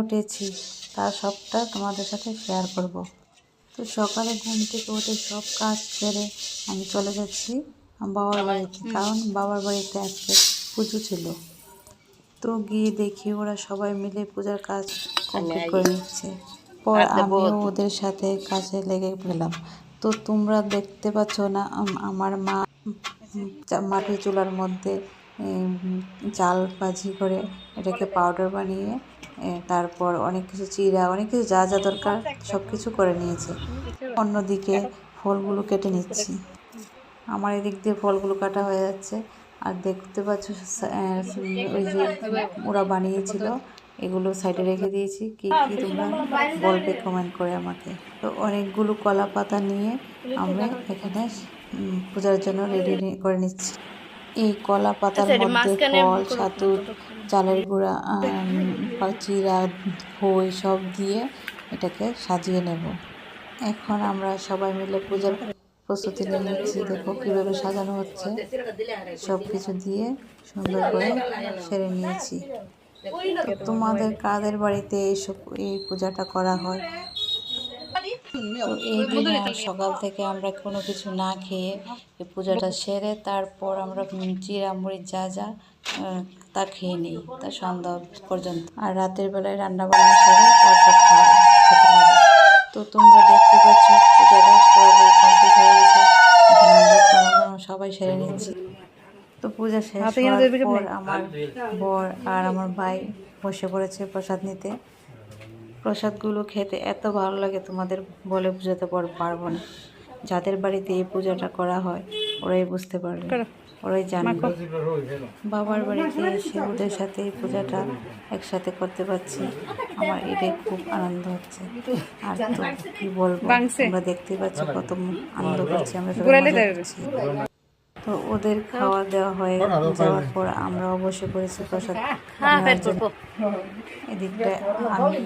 উঠেছি তার সবটা তোমাদের সাথে শেয়ার করব। তো সকালে ঘুম থেকে উঠে সব কাজ সেরে আমি চলে যাচ্ছি বাবার বাড়িতে, কারণ বাবার বাড়িতে আজকে পুজো ছিল। তো গিয়ে দেখি ওরা সবাই মিলে পূজার কাজ কমপ্লিট করে নিচ্ছে। পর আমিও ওদের সাথে কাজে লেগে গেলাম। তো তোমরা দেখতে পাচ্ছ না আমার মা মাটির চুলার মধ্যে চাল ভাজি করে এটাকে পাউডার বানিয়ে তারপর অনেক কিছু চিড়া, অনেক কিছু যা যা দরকার সব কিছু করে নিয়েছে। অন্যদিকে ফলগুলো কেটে নিচ্ছি। আমার এদিক দিয়ে ফলগুলো কাটা হয়ে যাচ্ছে। আর দেখতে পাচ্ছ ওই যে ওরা বানিয়েছিল এগুলো সাইডে রেখে দিয়েছি। কি কি তোমরা বলবে কমেন্ট করে আমাকে। তো অনেকগুলো কলা পাতা নিয়ে আমরা এখানে পূজার জন্য রেডি করে নিচ্ছি। এই কলা পাতার মধ্যে ফল, ছাতু, চালের গুঁড়া, চিড়া, খই সব দিয়ে এটাকে সাজিয়ে নেব। এখন আমরা সবাই মিলে পূজার প্রস্তুতি নিয়ে নিচ্ছি। দেখো কীভাবে সাজানো হচ্ছে, সব কিছু দিয়ে সুন্দর করে সেরে নিয়েছি। তো তোমাদের কাদের বাড়িতে এই পূজাটা করা হয়? তো এই দিনে সকাল থেকে আমরা কোনো কিছু না খেয়ে এই পূজাটা সেরে তারপর আমরা চিড়া মুড়ি যা যা তা খেয়ে নিই, তা সন্ধ্যা পর্যন্ত। আর রাতের বেলায় রান্না বান্না সেরে তারপর খেতে হবে। তো তোমরা দেখতে পাচ্ছ পূজাটা পুরোপুরি কমপ্লিট হয়ে গেছে। এখন আমরা সবাই সেরে নিচ্ছি। তো পূজা শেষ হওয়ার পর আমার বর আর আমার ভাই বসে পড়েছে প্রসাদ নিতে। প্রসাদগুলো খেতে এত ভালো লাগে তোমাদের বলে বোঝাতে পারবো না। যাদের বাড়িতে এই পূজাটা করা হয় ওরাই বুঝতে পারবে, ওরাই জানে। বাবার বাড়িতে এসে ওদের সাথে এই পূজাটা একসাথে করতে পারছি, আমার এটাই খুব আনন্দ হচ্ছে। আর তো কি বলবো, তোমরা দেখতেই পাচ্ছ কত আনন্দ করছি আমরা সবাই। তো ওদের খাওয়া দেওয়া হয়ে যাওয়ার পর আমরাও বসে পড়েছি প্রসাদ নেওয়ার জন্য। এদিকটা আমি